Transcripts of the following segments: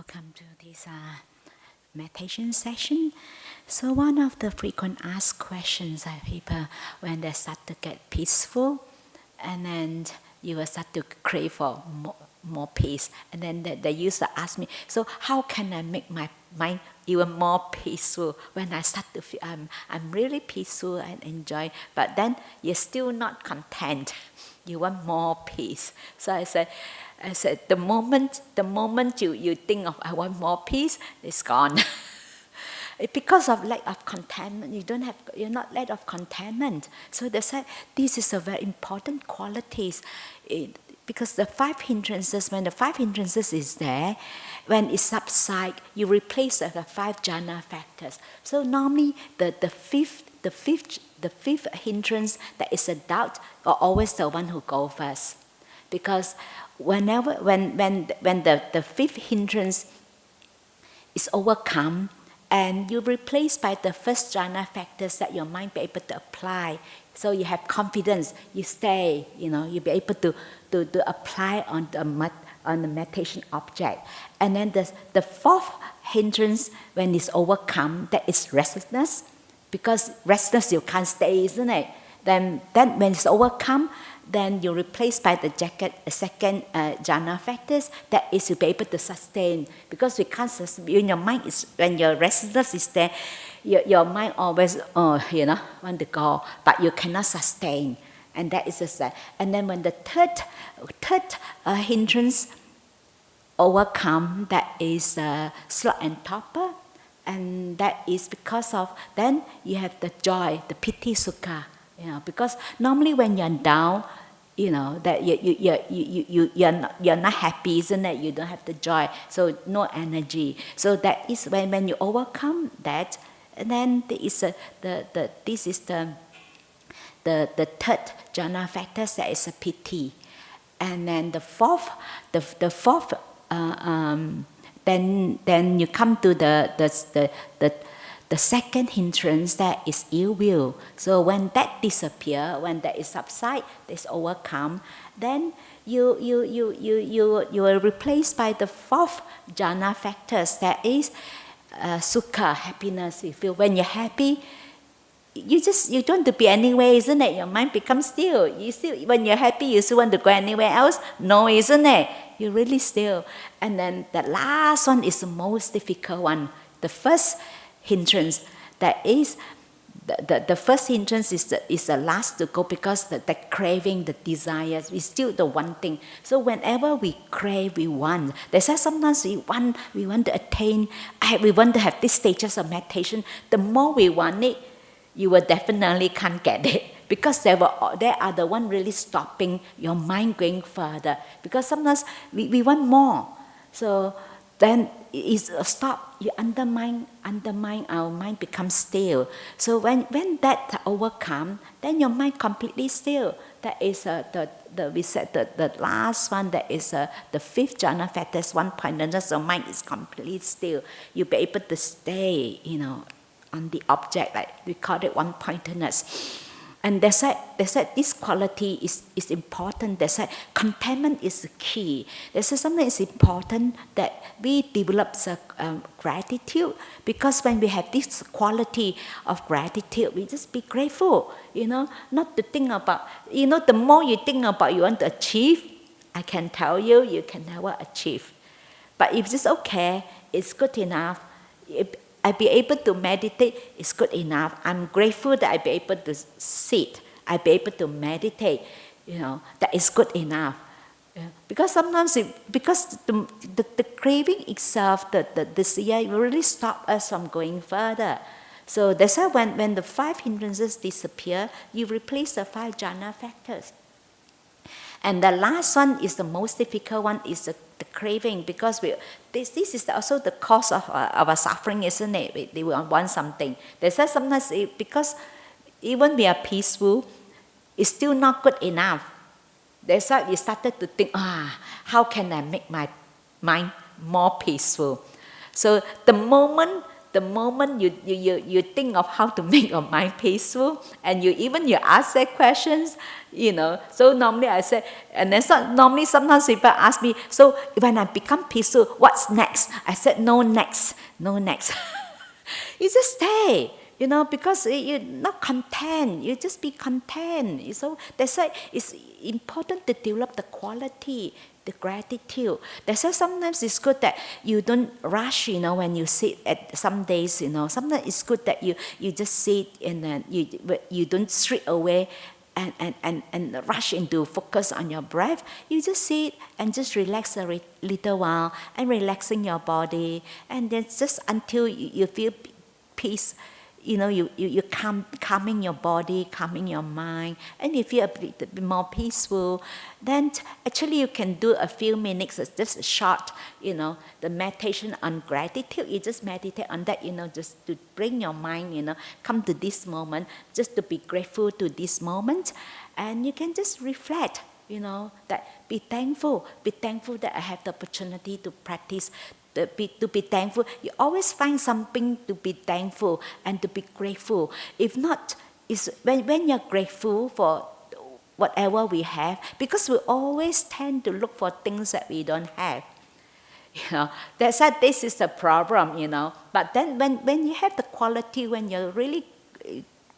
Welcome to this meditation session. So one of the frequent asked questions are people when they start to get peaceful, and then you will start to crave for more peace, and then they used to ask me, so how can I make my mind even more peaceful when I start to feel I'm really peaceful and enjoy, but then you're still not content. You want more peace. So I said, the moment you think of I want more peace, it's gone. Because of lack of contentment, you're not lack of contentment. So they said this is a very important qualities. Because the five hindrances, when the five hindrances is there, when it subsides, you replace the five jhana factors. So normally the fifth hindrance, that is a doubt, are always the one who go first. Because when the fifth hindrance is overcome, and you replace by the first jhana factors that your mind be able to apply. So you have confidence, you stay, you'll be able to apply on the meditation object. And then the fourth hindrance, when it's overcome, that is restlessness. Because restless you can't stay, isn't it? Then when it's overcome, then you replace by the second jhana factors, that is to be able to sustain. Because we can't sustain, when your mind is, when your restlessness is there, your mind always, want to go, but you cannot sustain. And that is the and then when the third hindrance overcome, that is sloth and torpor, and that is because of, then you have the joy, the piti sukha. Because normally when you're down, that you're not happy, isn't it? You don't have the joy, so no energy. So that is when you overcome that, and then there is this is the third jhana factors, that is a piti, and then the fourth, then you come to the second hindrance, that is ill will. So when that disappear, when that is subside, is overcome, then you are replaced by the fourth jhana factors, that is sukha, happiness. You feel when you're happy, you don't want to be anywhere, isn't it? Your mind becomes still. When you're happy, you still want to go anywhere else? No, isn't it? You're really still. And then the last one is the most difficult one. The first hindrance, that is the first hindrance is the last to go, because the craving, the desires, is still the one thing. So whenever we crave, we want. They say sometimes we want to attain, we want to have these stages of meditation. The more we want it, you will definitely can't get it, because they are the one really stopping your mind going further. Because sometimes we want more. So then it's a stop. You undermine our mind becomes still. So when that overcome, then your mind completely still. That is we said the last one, that is the fifth jhana factors, one pointedness. So mind is completely still. You'll be able to stay, on the object, like we call it one pointedness. And they said this quality is important. They said contentment is the key. They said something is important, that we develop gratitude, because when we have this quality of gratitude, we just be grateful, not to think about, the more you think about you want to achieve, I can tell you can never achieve. But if it's okay, it's good enough. I be able to meditate, it's good enough. I'm grateful that I be able to sit, I be able to meditate, that is good enough. Because sometimes, because the craving itself, the desire, will really stop us from going further. So that's why when the five hindrances disappear, you replace the five jhana factors. And the last one is the most difficult one, is the craving, because this is also the cause of our suffering, isn't it? We want something. They say sometimes because even we are peaceful, it's still not good enough. That's why we started to think, how can I make my mind more peaceful? So the moment the moment you think of how to make your mind peaceful, and you ask that questions, So normally I say, and then normally sometimes people ask me, so when I become peaceful, what's next? I said, no next. You just stay. Because you're not content, you just be content. So that's why it's important to develop the quality, the gratitude. That's why sometimes it's good that you don't rush, when you sit at some days, Sometimes it's good that you just sit and then you don't straight away and rush into focus on your breath. You just sit and just relax a little while and relaxing your body, and then just until you feel peace. You calming your body, calming your mind, and you feel a bit more peaceful. Then actually you can do a few minutes, just short, the meditation on gratitude. You just meditate on that, just to bring your mind, come to this moment, just to be grateful to this moment, and you can just reflect, that be thankful that I have the opportunity to practice. To be thankful. You always find something to be thankful and to be grateful. If not, it's when you're grateful for whatever we have, because we always tend to look for things that we don't have. That's why this is the problem, But then when you have the quality, when you're really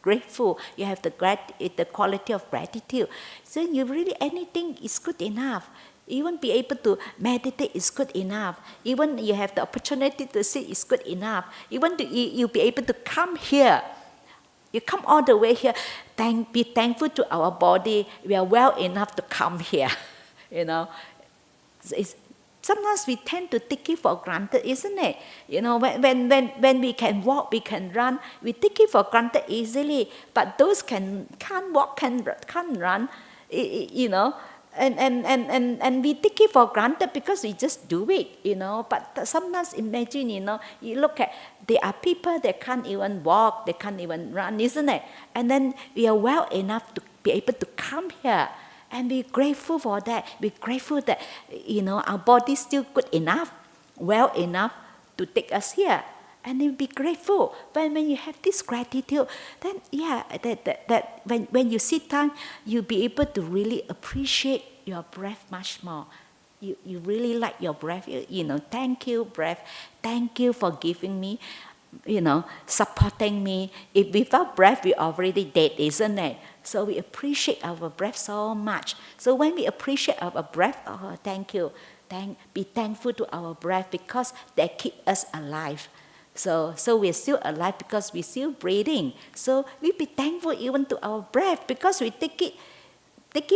grateful, you have the quality of gratitude, so you really, anything is good enough. Even be able to meditate is good enough. Even you have the opportunity to sit is good enough. Even you be able to come here. You come all the way here. Be thankful to our body. We are well enough to come here. Sometimes we tend to take it for granted, isn't it? When we can walk, we can run, we take it for granted easily. But those can't walk, can't run, And we take it for granted because we just do it, But sometimes imagine, you look at, there are people that can't even walk, they can't even run, isn't it? And then we are well enough to be able to come here and be grateful for that. Be grateful that, our body's still good enough, well enough to take us here. And then be grateful. But when you have this gratitude, then that when you sit down, you'll be able to really appreciate your breath much more. You really like your breath. Thank you, breath. Thank you for giving me, supporting me. If without breath, we're already dead, isn't it? So we appreciate our breath so much. So when we appreciate our breath, thank you. Be thankful to our breath, because they keep us alive. So we're still alive because we're still breathing. So we be thankful even to our breath, because we take it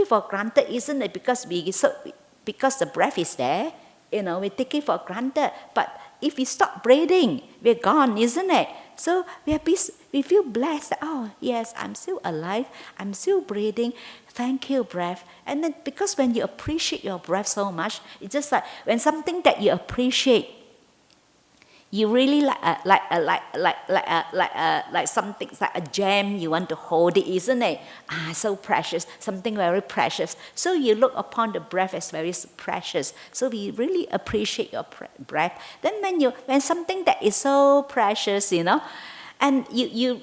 for granted, isn't it? Because the breath is there, we take it for granted. But if we stop breathing, we're gone, isn't it? So we feel blessed. Oh yes, I'm still alive. I'm still breathing. Thank you, breath. And then because when you appreciate your breath so much, it's just like when something that you appreciate, you really like something, like a gem, you want to hold it, isn't it? So precious, something very precious. So you look upon the breath as very precious. So we really appreciate your breath. Then when something that is so precious, and you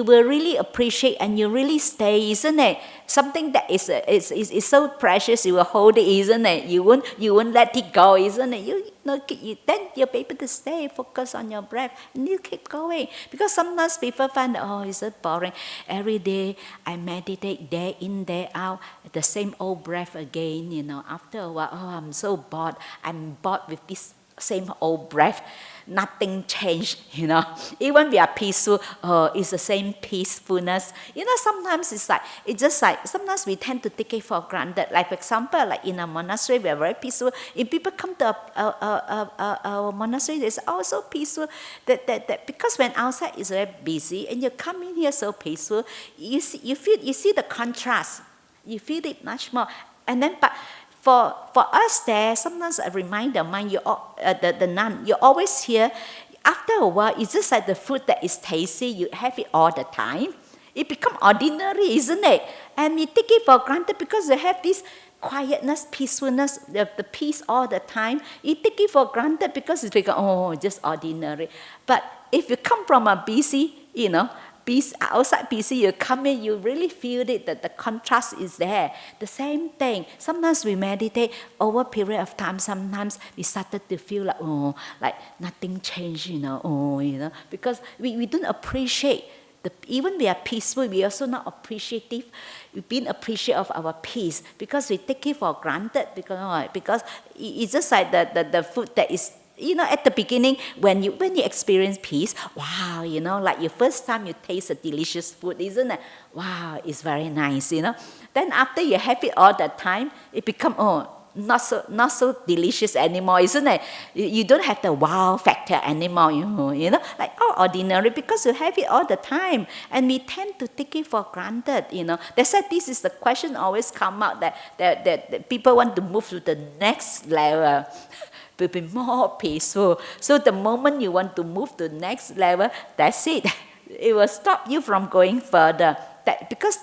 will really appreciate, and you really stay, isn't it? Something that is so precious, you will hold it, isn't it? You won't let it go, isn't it? Then you'll be able to stay, focus on your breath, and you keep going. Because sometimes people find, it's so boring. Every day I meditate, day in, day out, the same old breath again. After a while, I'm so bored. I'm bored with this same old breath. Nothing changed, Even we are peaceful, it's the same peacefulness. Sometimes it's just like, sometimes we tend to take it for granted. Like for example, like in a monastery, we are very peaceful. If people come to our monastery, they say, so peaceful. That because when outside is very busy, and you come in here so peaceful, you see the contrast. You feel it much more. And then, but for us there, sometimes I remind the mind, the nun, you always hear, after a while, it's just like the food that is tasty, you have it all the time. It becomes ordinary, isn't it? And we take it for granted because we have this quietness, peacefulness, the peace all the time, you take it for granted because it's like, just ordinary. But if you come from a busy, outside busy, you come in, you really feel it, that the contrast is there. The same thing. Sometimes we meditate over a period of time. Sometimes we started to feel like nothing changed, because we don't appreciate. Even we are peaceful, we also not appreciative. We've been appreciative of our peace because we take it for granted. Because it's just like the food that is, at the beginning, when you experience peace, wow, like your first time you taste a delicious food, isn't it? Wow, it's very nice, Then after you have it all the time, it become not so delicious anymore, isn't it? You don't have the wow factor anymore, like ordinary, because you have it all the time, and we tend to take it for granted, That's why this is the question always come out that people want to move to the next level. To be more peaceful. So the moment you want to move to the next level, that's it. It will stop you from going further. Because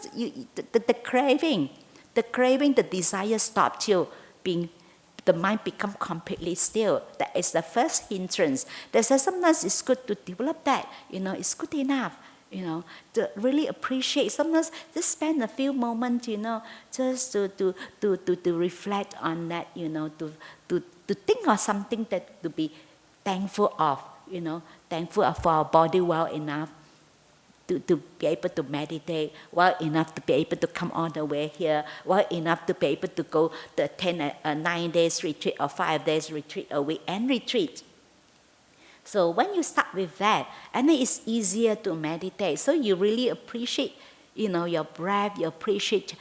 the craving, the desire stops you. The mind become completely still. That is the first hindrance. That's why sometimes it's good to develop that. It's good enough. To really appreciate. Sometimes just spend a few moments, just to reflect on that, to think of something that to be thankful of, thankful for our body well enough to be able to meditate, well enough to be able to come all the way here, well enough to be able to go to attend a 9 days retreat or 5 days retreat, a weekend retreat. So when you start with that, and then it's easier to meditate. So you really appreciate, your breath. You appreciate,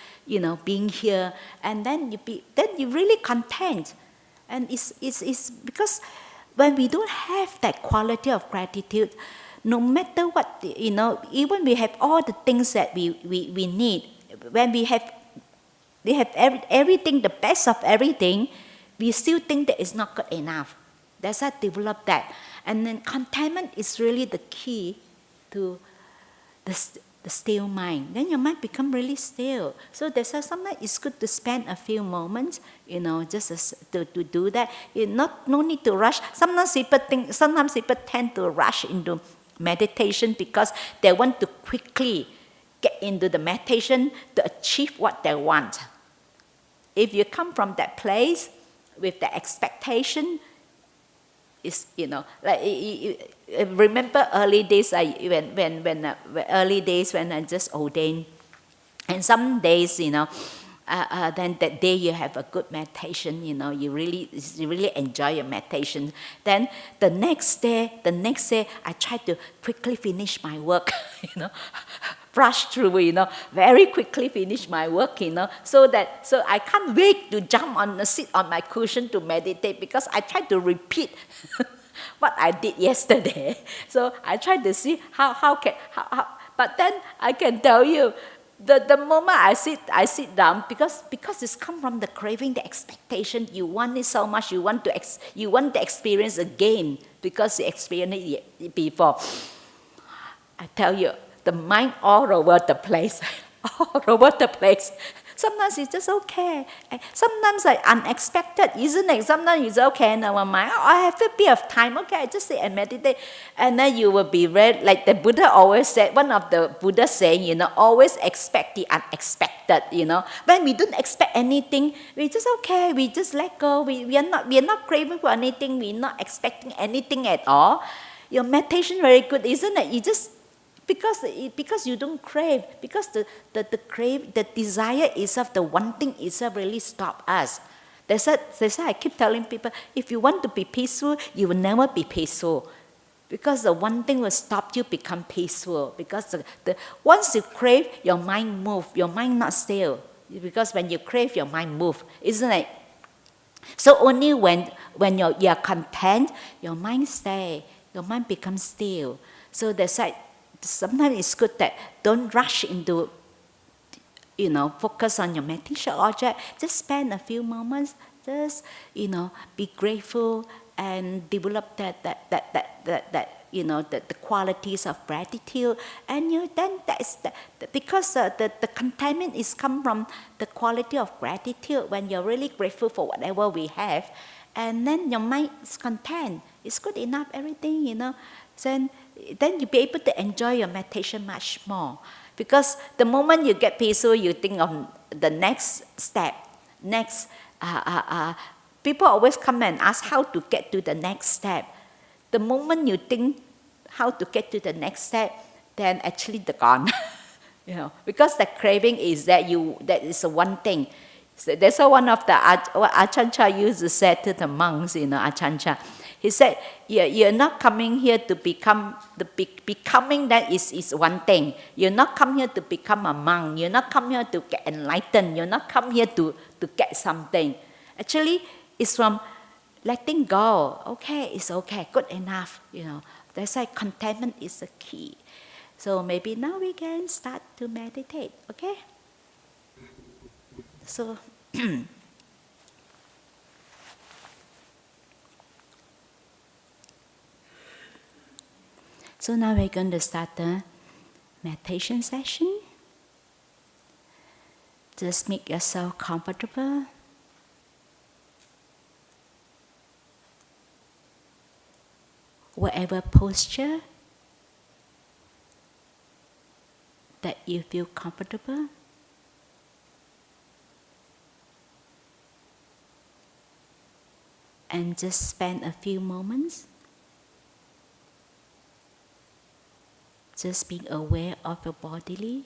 being here, and then you really content. And it's because when we don't have that quality of gratitude, no matter what, even we have all the things that we need, when we have everything, the best of everything, we still think that it's not good enough. That's how I develop that. And then contentment is really the key to the still mind. Then your mind become really still. So that's why sometimes it's good to spend a few moments, just to do that. No need to rush. Sometimes people tend to rush into meditation because they want to quickly get into the meditation to achieve what they want. If you come from that place with the expectation, is remember early days when I just ordained, and some days then that day you have a good meditation, you really enjoy your meditation. Then the next day I try to quickly finish my work, brush through, very quickly finish my work, so I can't wait to sit on my cushion to meditate, because I try to repeat what I did yesterday. So I try to see how but then I can tell you, the moment I sit down, because it's come from the craving, the expectation. You want it so much, you want to experience again because you experienced it before. I tell you, the mind all over the place, all over the place. Sometimes it's just okay. Sometimes unexpected, isn't it? Sometimes it's okay, never mind. I have a bit of time, okay, I just sit and meditate. And then you will be ready, like the Buddha always said, one of the Buddha saying, always expect the unexpected, When we don't expect anything, we just okay, we just let go. We are not craving for anything, we're not expecting anything at all. Your meditation very good, isn't it? You just because you don't crave, because the desire itself, the wanting itself really stop us. That's why I keep telling people, if you want to be peaceful, you will never be peaceful, because the wanting will stop you become peaceful. Because once you crave, your mind move, your mind not still. Because when you crave, your mind move, isn't it? So only when you are content, your mind stay, your mind becomes still. So that's why sometimes it's good that don't rush into, focus on your meditation object. Just spend a few moments, just, be grateful and develop that the qualities of gratitude, and then because the contentment is come from the quality of gratitude. When you're really grateful for whatever we have, and then your mind is content, it's good enough, everything. Then you'll be able to enjoy your meditation much more. Because the moment you get peaceful, you think of the next step. People always come and ask how to get to the next step. The moment you think how to get to the next step, then actually they're gone. Because the craving is that is one thing. So that's what one of the what Ajahn Chah used to say to the monks, Ajahn Chah. He said, you're not coming here to become, becoming that is one thing. You're not come here to become a monk. You're not come here to get enlightened. You're not come here to get something. Actually, it's from letting go. Okay, it's okay, good enough. That's why contentment is the key. So maybe now we can start to meditate, okay? So, so now we're going to start the meditation session. Just make yourself comfortable. Whatever posture that you feel comfortable. And just spend a few moments just being aware of your bodily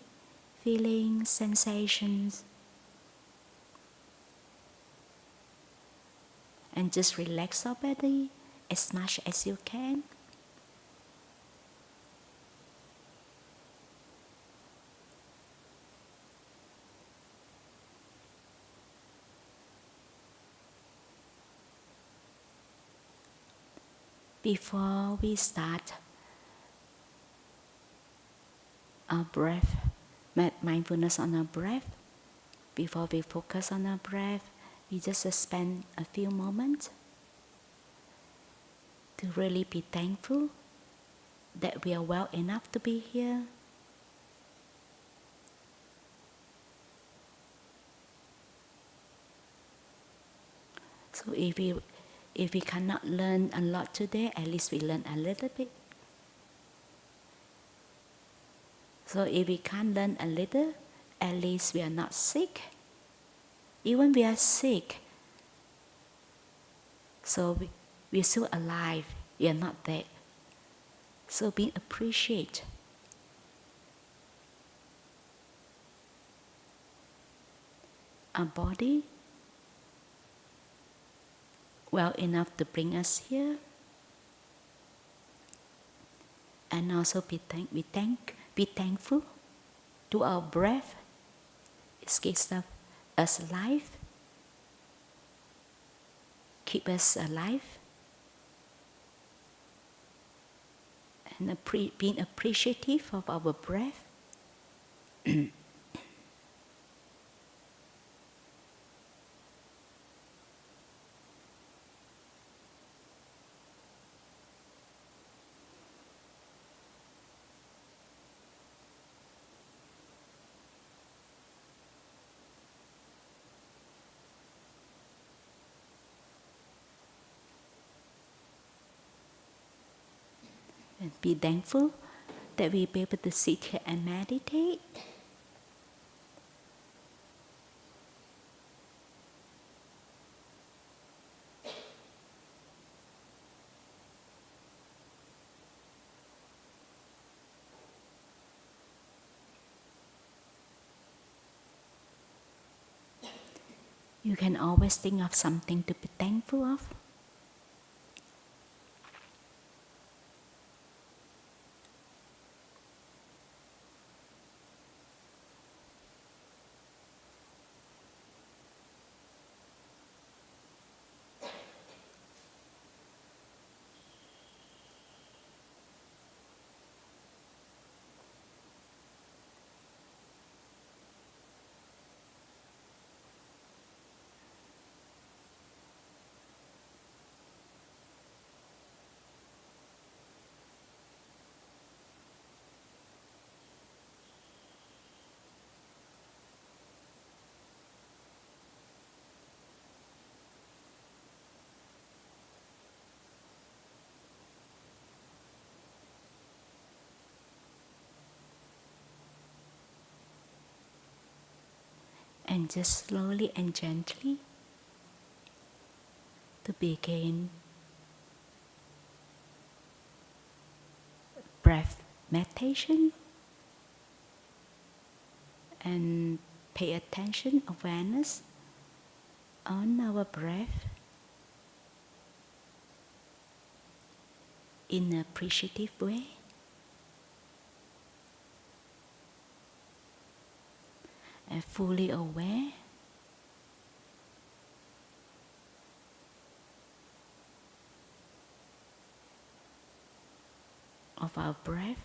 feelings, sensations, and just relax your body as much as you can. Before we start our breath, mindfulness on our breath, before we focus on our breath, we just spend a few moments to really be thankful that we are well enough to be here. So if we cannot learn a lot today, at least we learn a little bit. So if we can't learn a little, at least we are not sick. Even we are sick, so we're still alive, we are not dead. So being appreciate. Our body well enough to bring us here, and also be thankful to our breath. It gives us life, keep us alive, and being appreciative of our breath. And be thankful that we'll be able to sit here and meditate. You can always think of something to be thankful of. And just slowly and gently to begin breath meditation and pay attention, awareness on our breath in an appreciative way. And fully aware of our breath.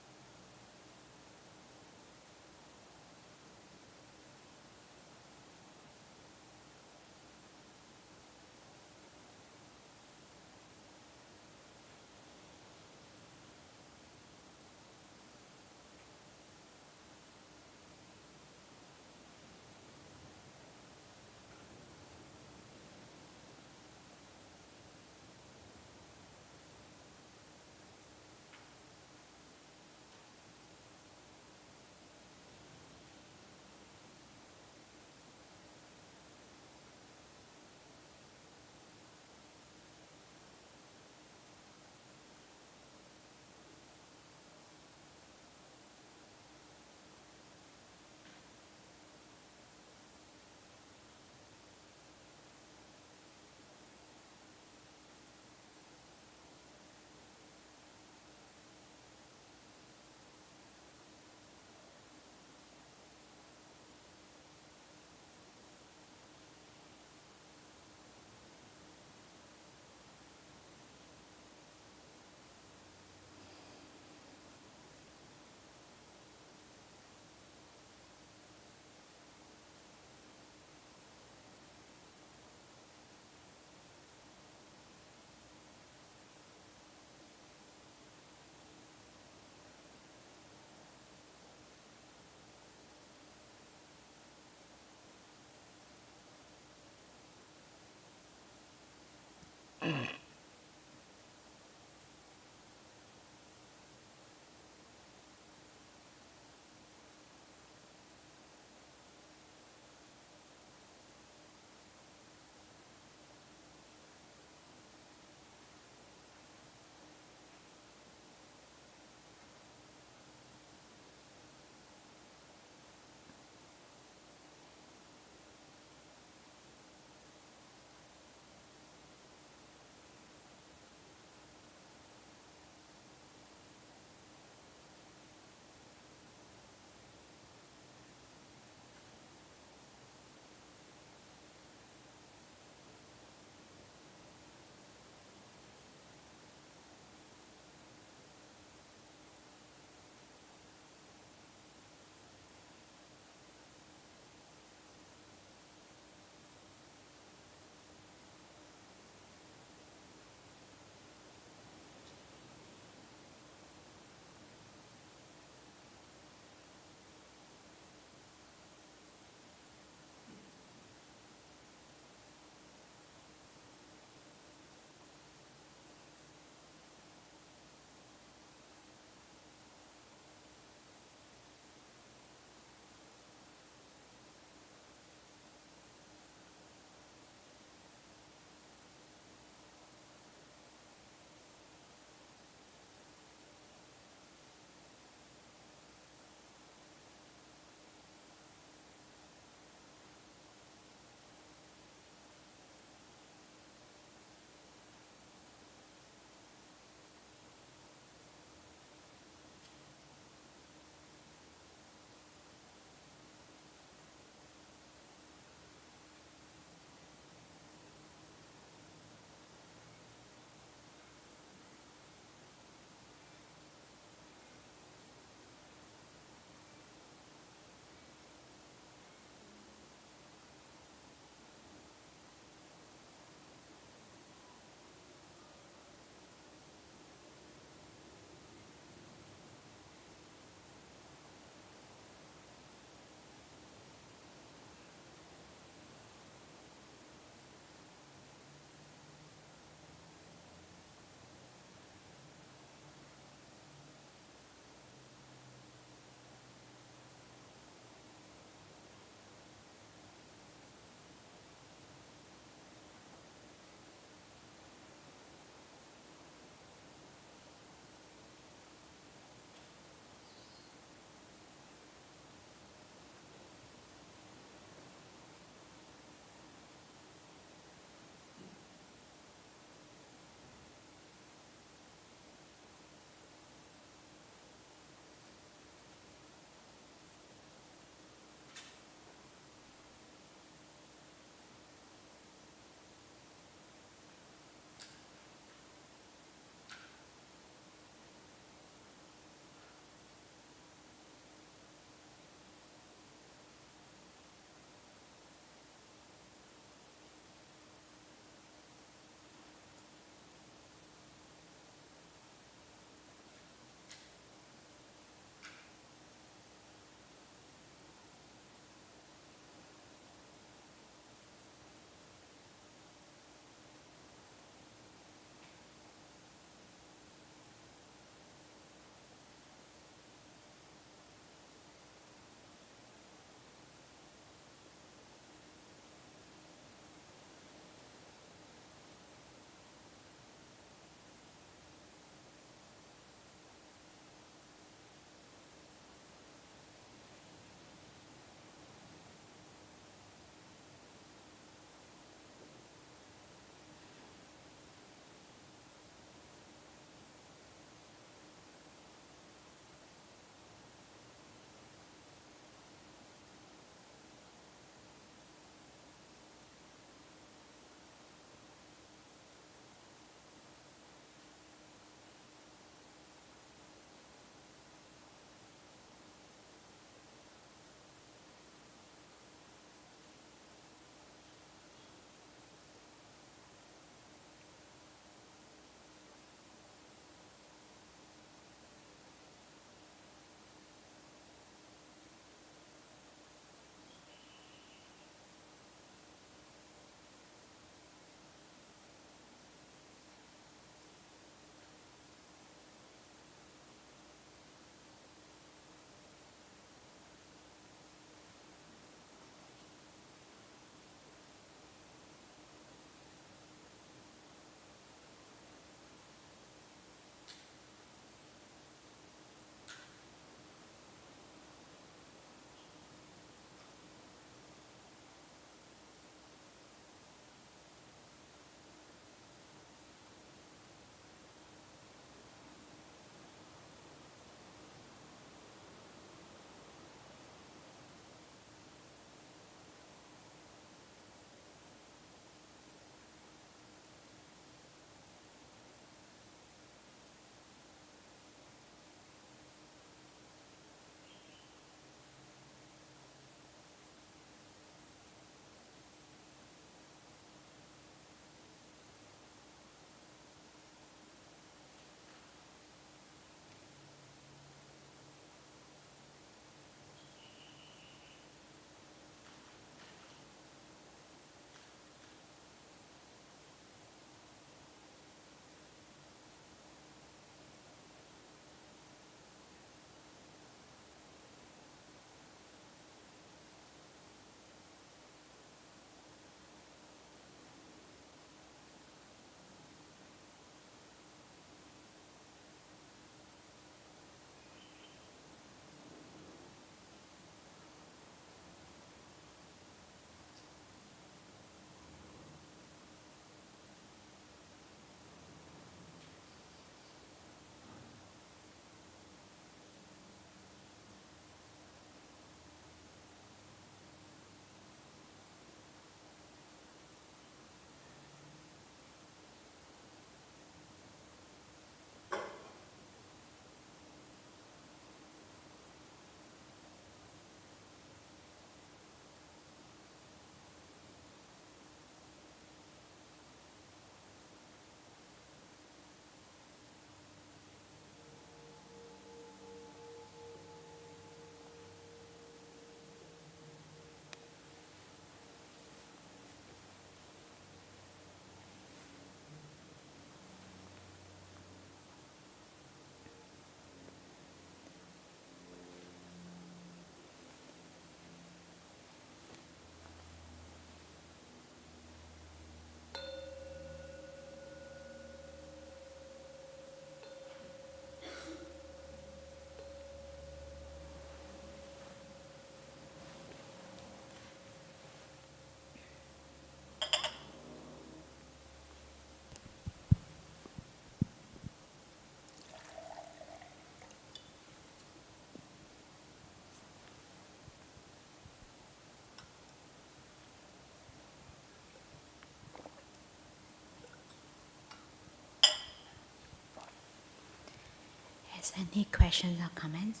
Yes, any questions or comments?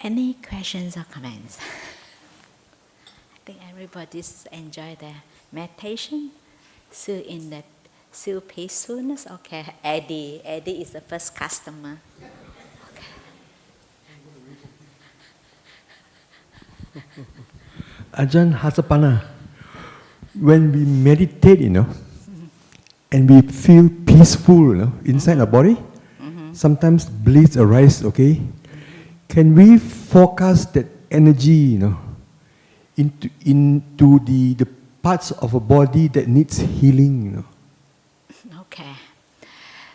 Any questions or comments? I think everybody's enjoy their meditation. Still in the still peacefulness. Okay, Eddie is the first customer. Ajahn Hasapanna, when we meditate, and we feel peaceful, inside our body, sometimes bliss arise, okay? Can we focus that energy, into the parts of a body that needs healing, Okay.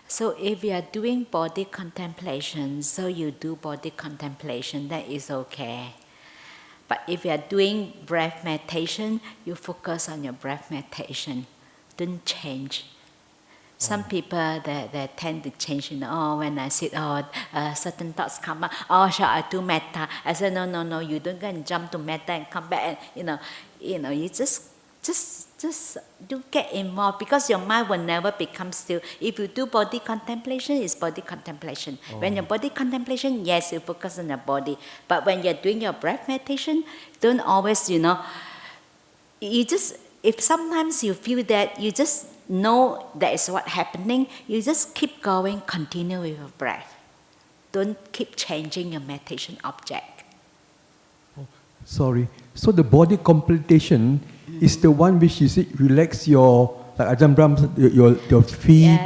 So if you are doing body contemplation, so you do body contemplation, that is okay. But if you are doing breath meditation, you focus on your breath meditation. Don't change. Some people, they tend to change, when I sit, certain thoughts come up, shall I do metta? I said, no, you don't go and jump to metta and come back and, you just do get involved because your mind will never become still. If you do body contemplation, it's body contemplation. When your body contemplation, yes, you focus on the body. But when you're doing your breath meditation, don't always, you just, if sometimes you feel that, you just know that is what's happening, you just keep going, continue with your breath. Don't keep changing your meditation object. Sorry. So the body contemplation is the one which you see relax your, like Ajahn Brahm, your feet,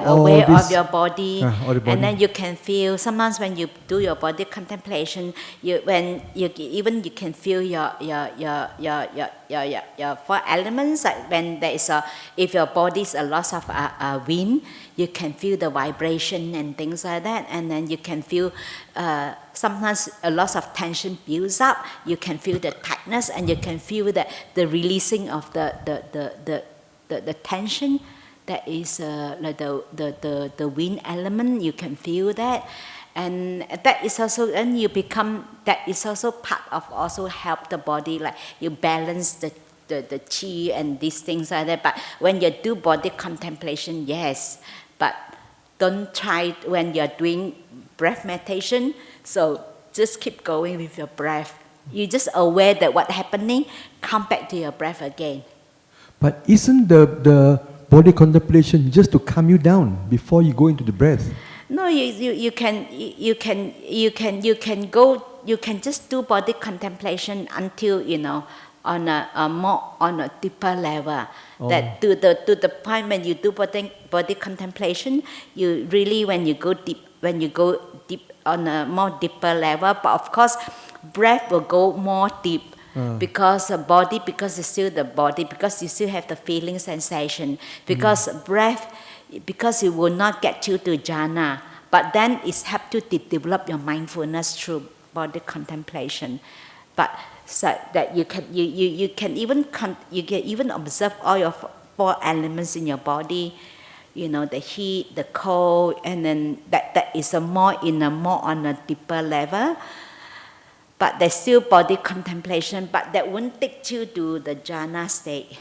aware of your body, all the body. and then you can feel. Sometimes when you do your body contemplation, you can feel your four elements. Like when there is if your body is a loss of wind, you can feel the vibration and things like that, and then you can feel. Sometimes a lot of tension builds up. You can feel the tightness, and you can feel the releasing of the tension. That is like the wind element. You can feel that, and that is also. And you become. That is also part of also help the body. Like you balance the chi and these things like that. But when you do body contemplation, yes, but don't try when you're doing breath meditation. So just keep going with your breath. You just aware that what's happening, come back to your breath again. But isn't the body contemplation just to calm you down before you go into the breath? No, you can just do body contemplation until on a deeper level. That to the point when you do body contemplation, you really when you go deep on a more deeper level. But of course, breath will go more deep. Because it's still the body, because you still have the feeling sensation, because breath, because it will not get you to jhana, but then it's help to develop your mindfulness through body contemplation. But so that you can even observe all your four elements in your body, the heat, the cold, and then that is more on a deeper level. But there's still body contemplation, but that won't take you to the jhana state.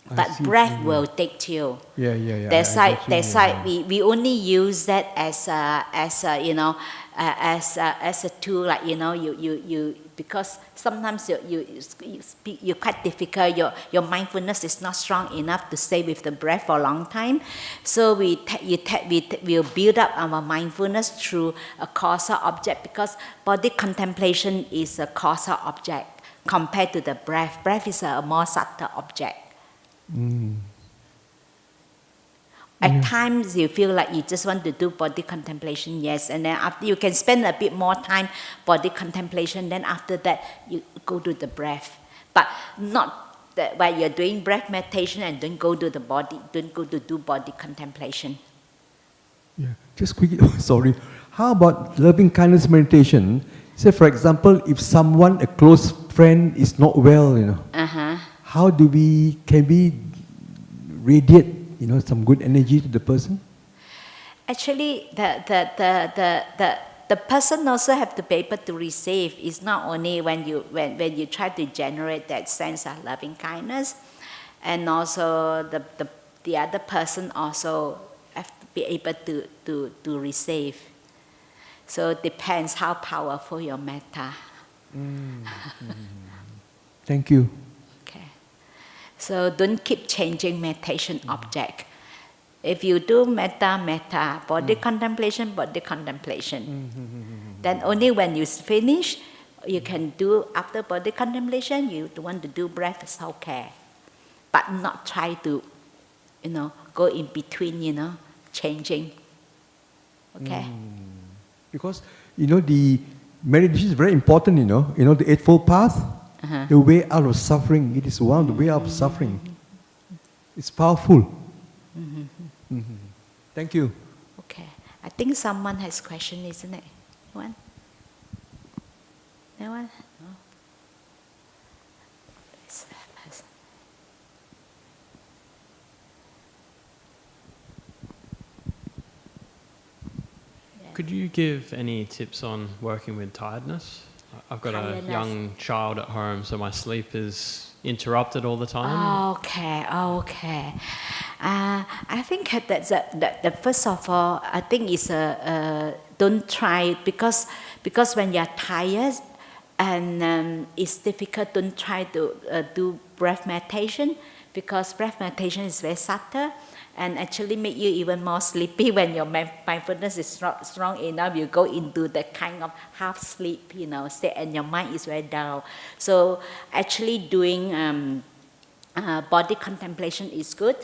But breath will take you. Yeah. That's why we only use that as a tool, like you because sometimes you quite difficult. Your mindfulness is not strong enough to stay with the breath for a long time. So we'll build up our mindfulness through a causal object, because body contemplation is a causal object compared to the breath. Breath is a more subtle object. At times you feel like you just want to do body contemplation, yes, and then after you can spend a bit more time body contemplation, then after that you go to the breath. But not that while you're doing breath meditation and don't go to the body, don't go to do body contemplation. Yeah, just quickly, sorry. How about loving kindness meditation? Say, for example, if someone, a close friend, is not well, how can we radiate, some good energy to the person? Actually, the person also have to be able to receive. It's not only when you try to generate that sense of loving kindness, and also the other person also have to be able to receive. So it depends how powerful your metta. Thank you. Okay. So don't keep changing meditation object. If you do metta, body contemplation, then only when you finish, you can do after body contemplation, you want to do breath, it's okay. But not try to, go in between, changing. Okay? Because, the meditation is very important, the Eightfold Path, the way out of suffering. It is one of the way out of suffering. It's powerful. Thank you. Okay. I think someone has a question, isn't it? One? No one? No. Could you give any tips on working with tiredness? I've got a young child at home, so my sleep is interrupted all the time. Okay. I think that first of all, I think it's don't try because when you're tired and it's difficult. Don't try to do breath meditation because breath meditation is very subtle and actually make you even more sleepy. When your mindfulness is strong enough, you go into that kind of half sleep, state, and your mind is very dull. So actually doing body contemplation is good.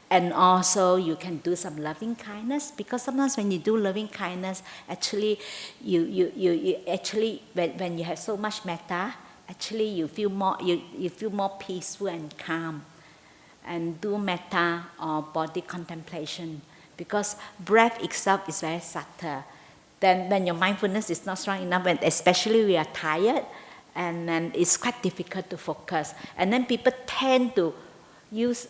And also you can do some loving kindness, because sometimes when you do loving kindness, actually you actually when you have so much metta, actually you feel more peaceful and calm. And do metta or body contemplation, because breath itself is very subtle. Then when your mindfulness is not strong enough, and especially we are tired, and then it's quite difficult to focus. And then people tend to use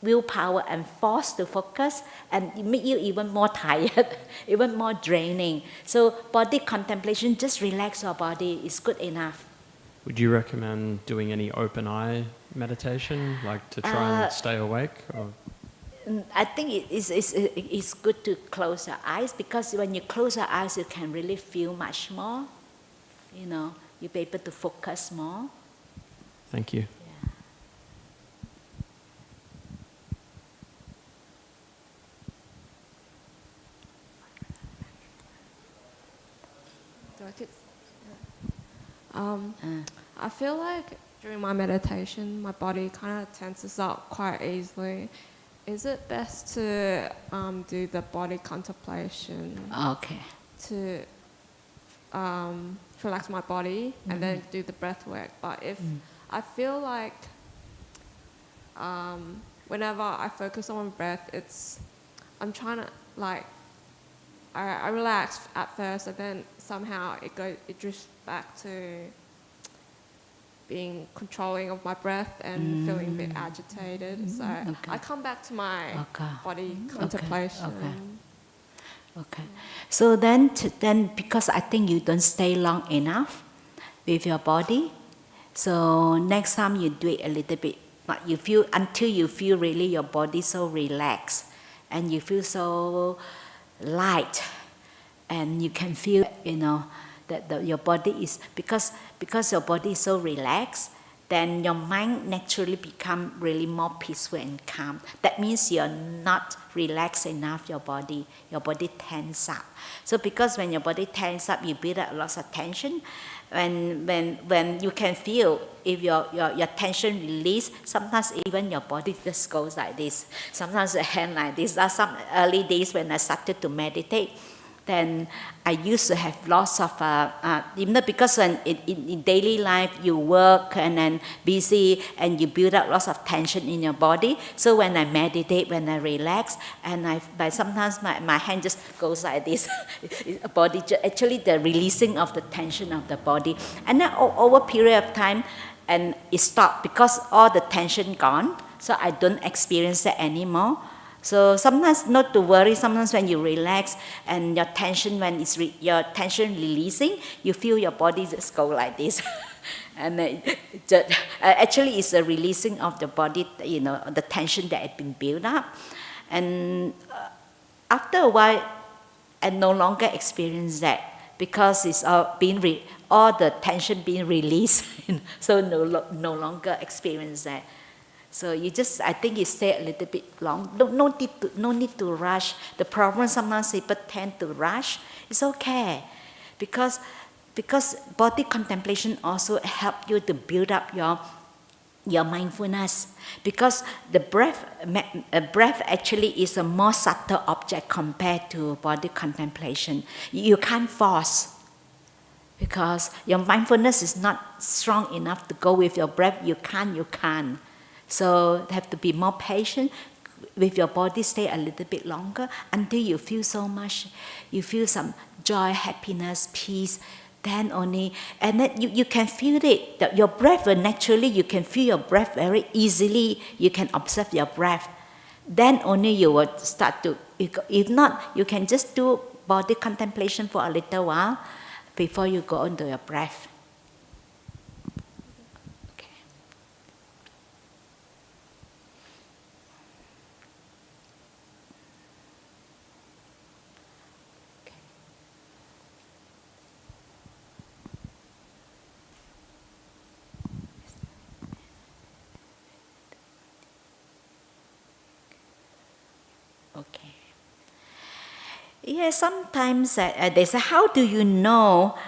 willpower and force to focus, and it make you even more tired, even more draining. So body contemplation, just relax your body, is good enough. Would you recommend doing any open eye meditation, like to try and stay awake? Or? I think it's good to close your eyes, because when you close your eyes, you can really feel much more. You'll be able to focus more. Thank you. I feel like during my meditation, my body kind of tenses up quite easily. Is it best to do the body contemplation? Okay. To relax my body and then do the breath work. But if I feel like whenever I focus on my breath, I'm trying to I relax at first, and then somehow it drifts back to being controlling of my breath and feeling a bit agitated. So I come back to my body contemplation. Okay. So then because I think you don't stay long enough with your body, so next time you do it a little bit, but until you feel really your body so relaxed and you feel so light, and you can feel that your body is, because your body is so relaxed, then your mind naturally become really more peaceful and calm. That means you're not relaxed enough, your body tense up. So because when your body tense up, you build up lots of tension. When you can feel if your tension release, sometimes even your body just goes like this. Sometimes the hand like this. That's some early days when I started to meditate. then I used to have lots of, because when in daily life you work and then busy and you build up lots of tension in your body. So when I meditate, when I relax, and sometimes my hand just goes like this, body, actually the releasing of the tension of the body. And then over a period of time, and it stopped because all the tension gone, so I don't experience that anymore. So sometimes not to worry, sometimes when you relax and your tension, when it's your tension releasing, you feel your body just go like this. And actually it's a releasing of the body, the tension that had been built up. And after a while, I no longer experience that because it's all the tension being released, so no longer experience that. So I think you stay a little bit long. No need to rush. The problem sometimes people tend to rush. It's okay, because body contemplation also help you to build up your mindfulness. Because the breath actually is a more subtle object compared to body contemplation. You can't force, because your mindfulness is not strong enough to go with your breath. You can't. So you have to be more patient with your body, stay a little bit longer until you feel so much, you feel some joy, happiness, peace, then only, and then you can feel it, that your breath will naturally, you can feel your breath very easily, you can observe your breath. Then only you will start to, if not, you can just do body contemplation for a little while before you go into your breath. Okay. Yeah, sometimes they say, how do you know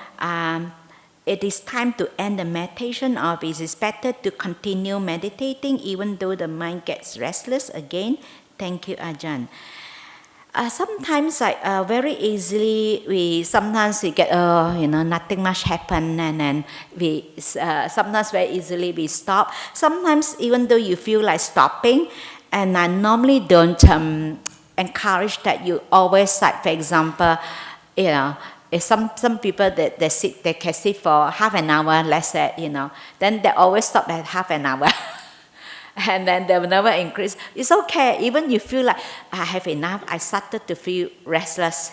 it is time to end the meditation, or is it better to continue meditating even though the mind gets restless again? Thank you, Ajahn. Sometimes very easily sometimes we get nothing much happen, and then we sometimes very easily we stop. Sometimes even though you feel like stopping, and I normally don't encourage that you always, like for example, if some people that they can sit for half an hour, let's say, then they always stop at half an hour. And then they will never increase. It's okay, even you feel like I have enough, I started to feel restless,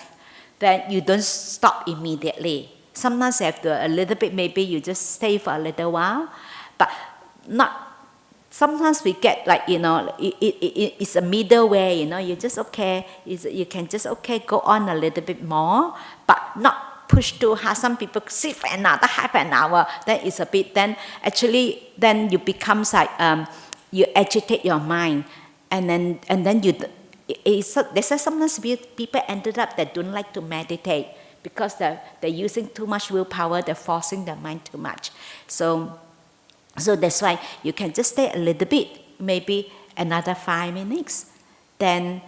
then you don't stop immediately. Sometimes you have to a little bit, maybe you just stay for a little while, but not. Sometimes we get like, it's a middle way, you just okay, you can just okay go on a little bit more, but not push too hard. Some people sit for another half an hour, then it's a bit, then actually, then you become like, you agitate your mind, and then you, they say sometimes people ended up that don't like to meditate because they're using too much willpower, they're forcing their mind too much. So that's why you can just stay a little bit, maybe another 5 minutes. Then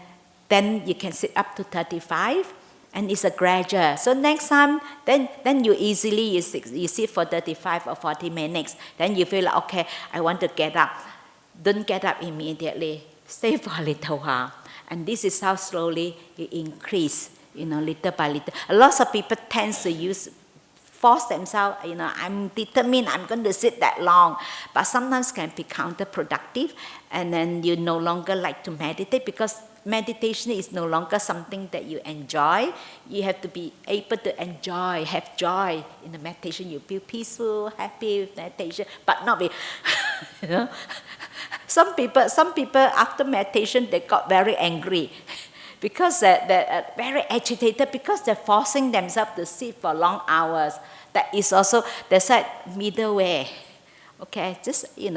you can sit up to 35, and it's a gradual. So next time, then you easily you sit for 35 or 40 minutes. Then you feel like, okay, I want to get up. Don't get up immediately. Stay for a little while. And this is how slowly you increase, little by little. A lot of people tend to force themselves, I'm determined, I'm going to sit that long. But sometimes can be counterproductive, and then you no longer like to meditate, because meditation is no longer something that you enjoy. You have to be able to enjoy, have joy in the meditation. You feel peaceful, happy with meditation, but not be, Some people after meditation, they got very angry because they're very agitated because they're forcing themselves to sit for long hours. That is also, there's that middle way. Okay, just you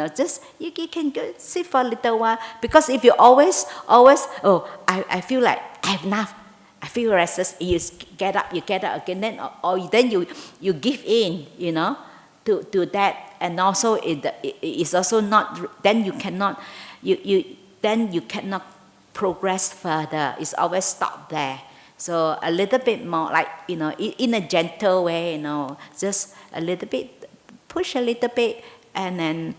can go sit for a little while, because if you always, I feel like I have enough, I feel restless, you get up again, then you give in, to that, and also it is also not, then you cannot progress further. It's always stop there. So a little bit more, like, in a gentle way, just a little bit, push a little bit, and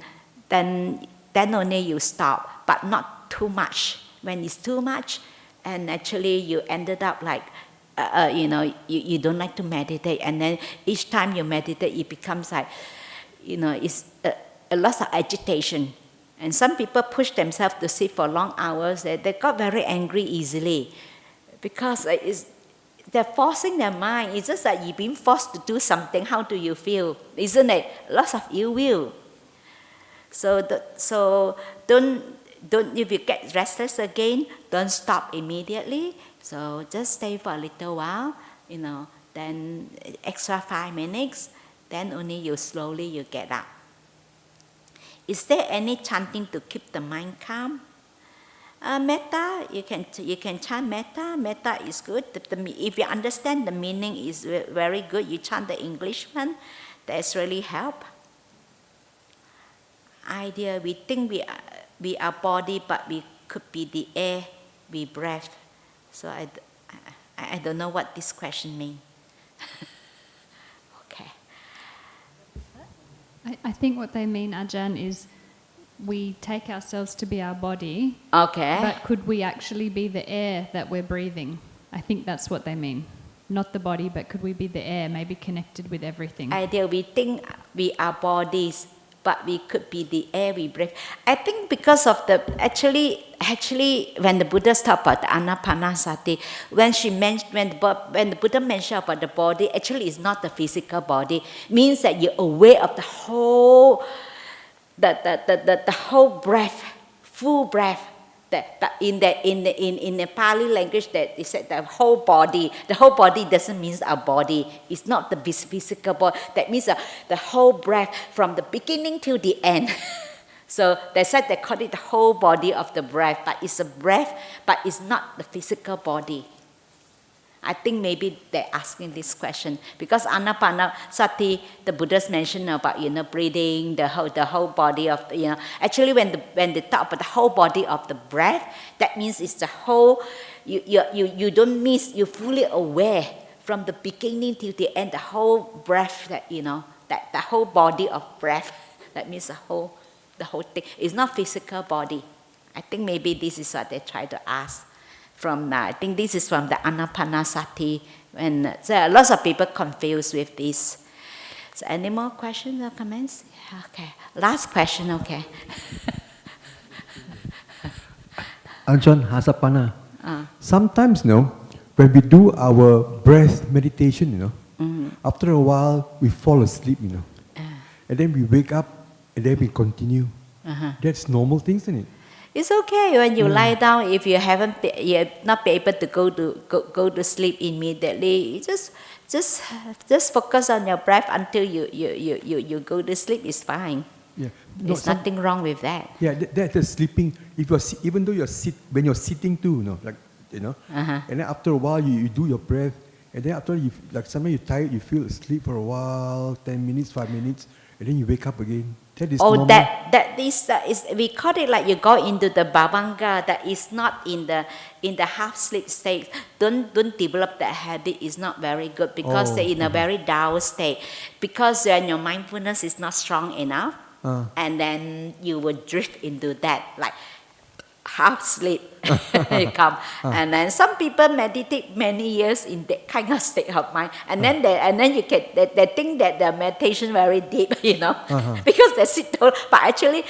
then only you stop, but not too much. When it's too much, and actually you ended up like, you don't like to meditate, and then each time you meditate, it becomes like, it's a lot of agitation. And some people push themselves to sit for long hours. They got very angry easily because they're forcing their mind. It's just like you've been forced to do something. How do you feel? Isn't it? Lots of ill will. So don't if you get restless again, don't stop immediately. So just stay for a little while, then extra 5 minutes, then only you slowly get up. Is there any chanting to keep the mind calm? Metta, you can chant metta. Metta is good. If you understand the meaning, is very good. You chant the English one, that's really help. Idea, we think we are body, but we could be the air we breathe. So I don't know what this question means. Okay. I think what they mean, Ajahn, is we take ourselves to be our body. Okay. But could we actually be the air that we're breathing? I think that's what they mean. Not the body, but could we be the air, maybe connected with everything? Idea, we think we are bodies, but we could be the air we breathe. I think because of actually when the Buddha talked about the Anapanasati, when the Buddha mentioned about the body, actually it's not the physical body. It means that you're aware of the whole whole breath, full breath. In the Pali language, that is said the whole body. The whole body doesn't mean our body. It's not the physical body. That means the whole breath from the beginning till the end. So they said they call it the whole body of the breath, but it's a breath, but it's not the physical body. I think maybe they're asking this question because Anapanasati, the Buddha's mentioned about breathing, the whole body of Actually, when they talk about the whole body of the breath, that means it's the whole. You don't miss. You're fully aware from the beginning till the end. The whole breath that that the whole body of breath. That means the whole thing. It's not physical body. I think maybe this is what they try to ask. I think this is from the Anapanasati, when lots of people confused with this. So any more questions or comments? Okay, last question. Okay. Ajahn Hasapanna. Sometimes, when we do our breath meditation, after a while we fall asleep, and then we wake up and then we continue. That's normal things, isn't it? It's okay when you lie down. If you you're not be able to go to sleep immediately, just focus on your breath until you go to sleep. It's fine. Yeah, There's nothing wrong with that. Yeah, that's sleeping. If even though when you're sitting too, and then after a while you do your breath, and then after sometimes you're tired, you feel asleep for a while, 10 minutes, 5 minutes, and then you wake up again. That is normal. That is we call it like you go into the bhavanga, that is not in the half sleep state. Don't develop that habit. It's not very good because they're in a very down state. Because when your mindfulness is not strong enough, and then you will drift into that like half sleep. You come, and then some people meditate many years in that kind of state of mind, and then they think that the meditation very deep, because they sit down. But actually,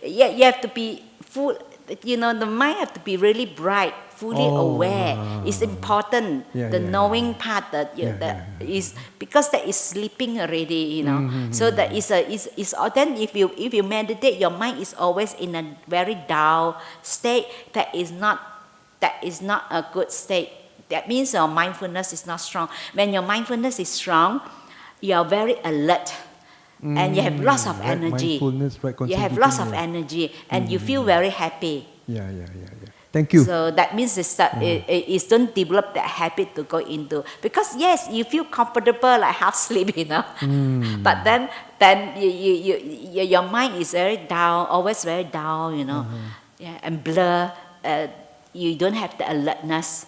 you have to be full. The mind have to be really bright, fully aware. It's important. Knowing part is because that is sleeping already. So that is then if you meditate, your mind is always in a very down state. That is not a good state. That means your mindfulness is not strong. When your mindfulness is strong, you are very alert. And you have lots of energy. You have lots of energy, and you feel very happy. Yeah. Thank you. So that means it's don't develop that habit to go into, because yes, you feel comfortable like half sleep, but then your mind is very down, always very down, and blur. You don't have the alertness.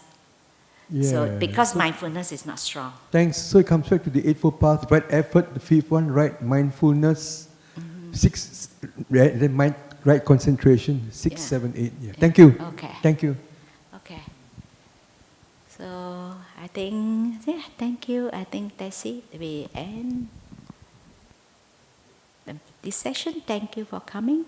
So Yeah. because mindfulness is not strong. Thanks. So it comes back to the Eightfold Path, right effort, the fifth one, right mindfulness, six, right, then right concentration, 6, Yeah. 7, 8. Yeah. Thank you. Okay. Thank you. Okay. So I think, yeah, thank you. I think that's it. We end this session. Thank you for coming.